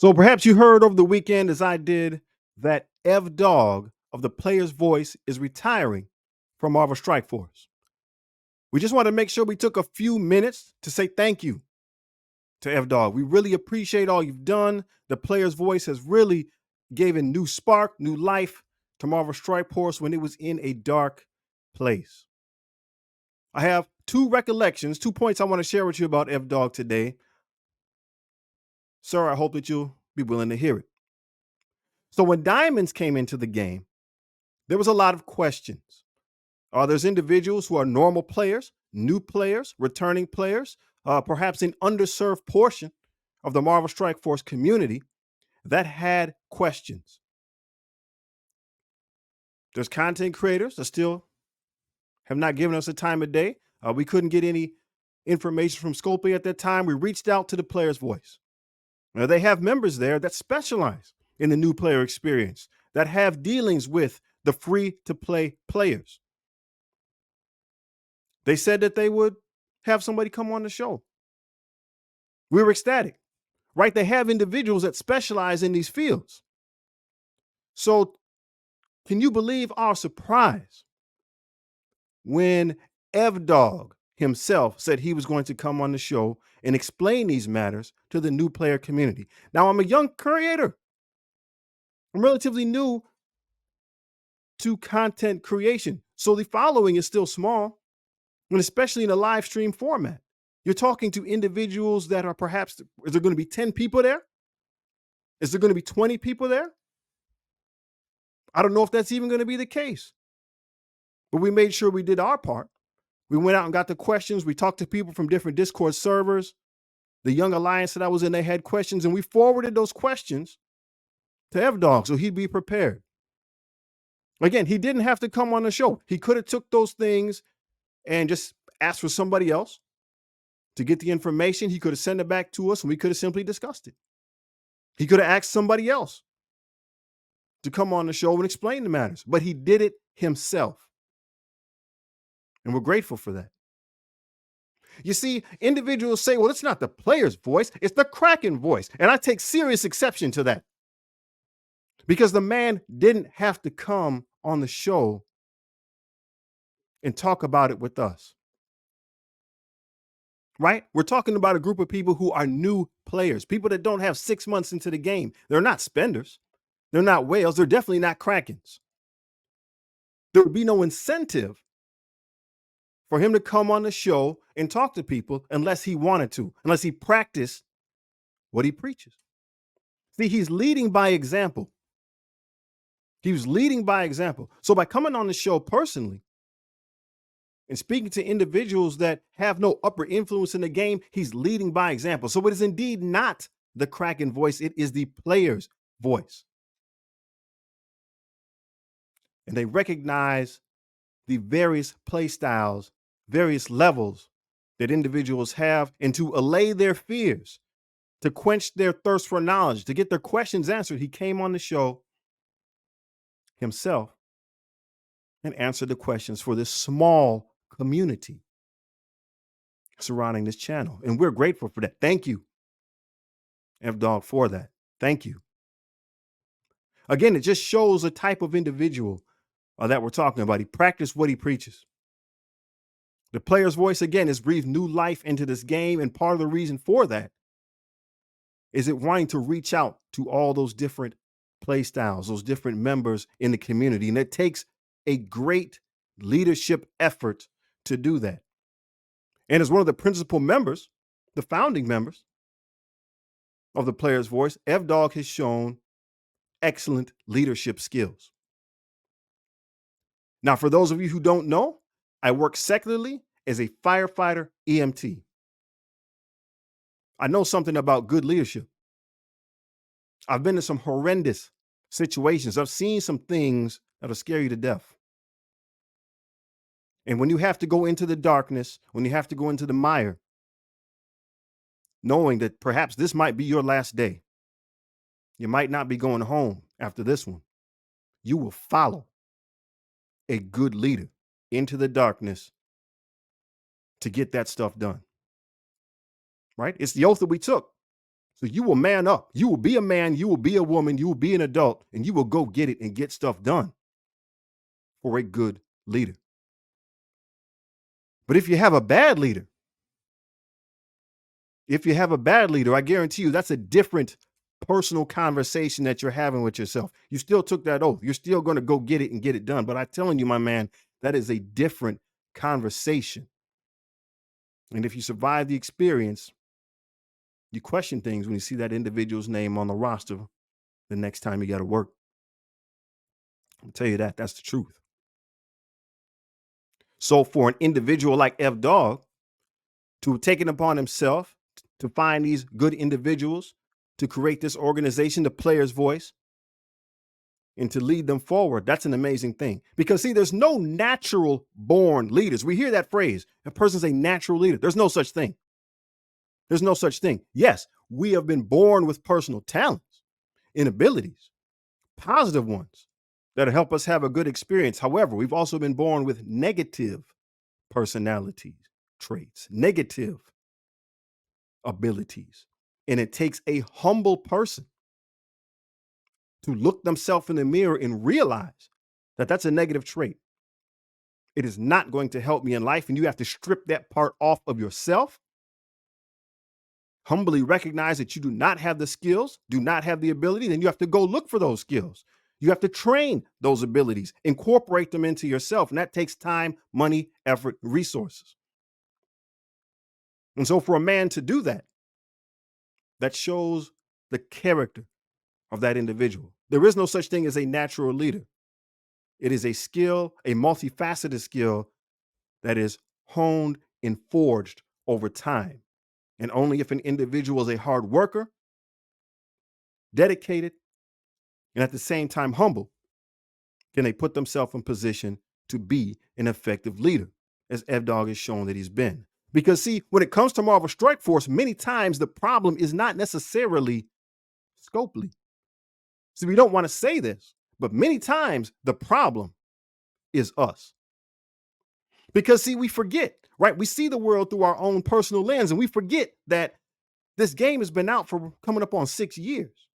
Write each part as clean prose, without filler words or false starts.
So perhaps you heard over the weekend, as I did, that EvDog of the Player's Voice is retiring from Marvel Strike Force. We just want to make sure we took a few minutes to say thank you to EvDog. We really appreciate all you've done. The Player's Voice has really given new spark, new life to Marvel Strike Force when it was in a dark place. I have two recollections, 2 points I want to share with you about EvDog today. Sir, I hope that you'll be willing to hear it. So when Diamonds came into the game, there was a lot of questions. There's individuals who are normal players, new players, returning players, perhaps an underserved portion of the Marvel Strike Force community that had questions. There's content creators that still have not given us a time of day. We couldn't get any information from Scopely at that time. We reached out to the Player's Voice. Now, they have members there that specialize in the new player experience, that have dealings with the free-to-play players. They said that they would have somebody come on the show. We were ecstatic, right? They have individuals that specialize in these fields. So can you believe our surprise when EvDog himself said he was going to come on the show and explain these matters to the new player community? Now, I'm a young creator. I'm relatively new to content creation, so the following is still small, and especially in a live stream format. You're talking to individuals that are perhaps, is there going to be 10 people there? Is there going to be 20 people there? I don't know if that's even going to be the case. But we made sure we did our part. We went out and got the questions. We talked to people from different Discord servers. The Young Alliance that I was in, they had questions, and we forwarded those questions to EvDog so he'd be prepared. Again, he didn't have to come on the show. He could have took those things and just asked for somebody else to get the information. He could have sent it back to us and we could have simply discussed it. He could have asked somebody else to come on the show and explain the matters, but he did it himself. And we're grateful for that. You see, individuals say, well, it's not the player's voice, it's the Kraken voice. And I take serious exception to that because the man didn't have to come on the show and talk about it with us. Right? We're talking about a group of people who are new players, people that don't have 6 months into the game. They're not spenders. They're not whales. They're definitely not Krakens. There would be no incentive for him to come on the show and talk to people unless he wanted to, unless he practiced what he preaches. See, he's leading by example. He was leading by example. So by coming on the show personally and speaking to individuals that have no upper influence in the game, he's leading by example. So it is indeed not the Kraken voice. It is the player's voice. And they recognize the various play styles, various levels that individuals have, and to allay their fears, to quench their thirst for knowledge, to get their questions answered, he came on the show himself and answered the questions for this small community surrounding this channel. And we're grateful for that. Thank you, EvDog, for that. Thank you. Again, it just shows the type of individual that we're talking about. He practiced what he preaches. The player's voice, again, has breathed new life into this game. And part of the reason for that is it wanting to reach out to all those different play styles, those different members in the community. And it takes a great leadership effort to do that. And as one of the principal members, the founding members of the player's voice, EvDog has shown excellent leadership skills. Now, for those of you who don't know, I work secularly as a firefighter EMT. I know something about good leadership. I've been in some horrendous situations. I've seen some things that'll scare you to death. And when you have to go into the darkness, when you have to go into the mire, knowing that perhaps this might be your last day, you might not be going home after this one, you will follow a good leader into the darkness to get that stuff done. Right? It's the oath that we took. So you will man up. You will be a man. You will be a woman. You will be an adult, and you will go get it and get stuff done for a good leader. But if you have a bad leader, I guarantee you that's a different personal conversation that you're having with yourself. You still took that oath. You're still going to go get it and get it done. But I'm telling you, my man, that is a different conversation. And if you survive the experience, you question things when you see that individual's name on the roster the next time you got to work. I'll tell you that. That's the truth. So for an individual like EvDog to have taken upon himself to find these good individuals, to create this organization, the Player's Voice, and to lead them forward, that's an amazing thing. Because see, there's no natural born leaders. We hear that phrase, a person's a natural leader. There's no such thing. There's no such thing. Yes, we have been born with personal talents and abilities, positive ones that'll help us have a good experience. However, we've also been born with negative personality traits, negative abilities. And it takes a humble person to look themselves in the mirror and realize that that's a negative trait. It is not going to help me in life. And you have to strip that part off of yourself. Humbly recognize that you do not have the skills, do not have the ability. Then you have to go look for those skills. You have to train those abilities, incorporate them into yourself. And that takes time, money, effort, resources. And so for a man to do that, that shows the character of that individual. There is no such thing as a natural leader. It is a skill, a multifaceted skill that is honed and forged over time. And only if an individual is a hard worker, dedicated, and at the same time humble, can they put themselves in position to be an effective leader, as EvDog has shown that he's been. Because see, when it comes to Marvel Strike Force, many times the problem is not necessarily Scopely. See, we don't want to say this, but many times the problem is us. Because see, we forget, right? We see the world through our own personal lens, and we forget that this game has been out for coming up on 6 years.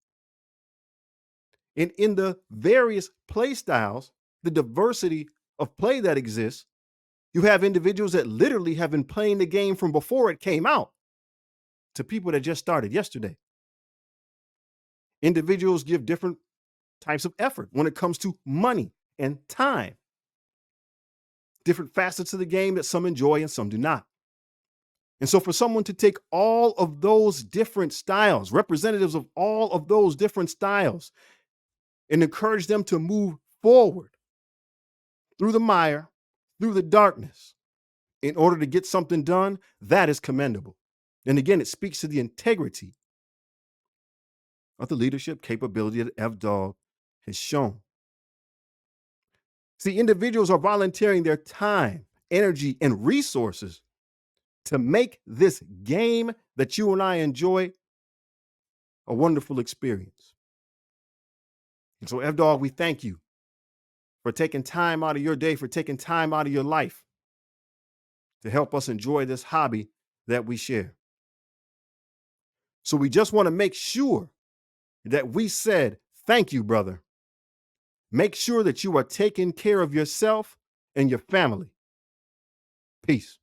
And in the various play styles, the diversity of play that exists, you have individuals that literally have been playing the game from before it came out to people that just started yesterday. Individuals give different types of effort when it comes to money and time. Different facets of the game that some enjoy and some do not. And so for someone to take all of those different styles, representatives of all of those different styles, and encourage them to move forward through the mire, through the darkness, in order to get something done, that is commendable. And again, it speaks to the integrity of the leadership capability that EvDog has shown. See, individuals are volunteering their time, energy, and resources to make this game that you and I enjoy a wonderful experience. And so, EvDog, we thank you for taking time out of your day, for taking time out of your life to help us enjoy this hobby that we share. So we just want to make sure that we said, thank you, brother. Make sure that you are taking care of yourself and your family. Peace.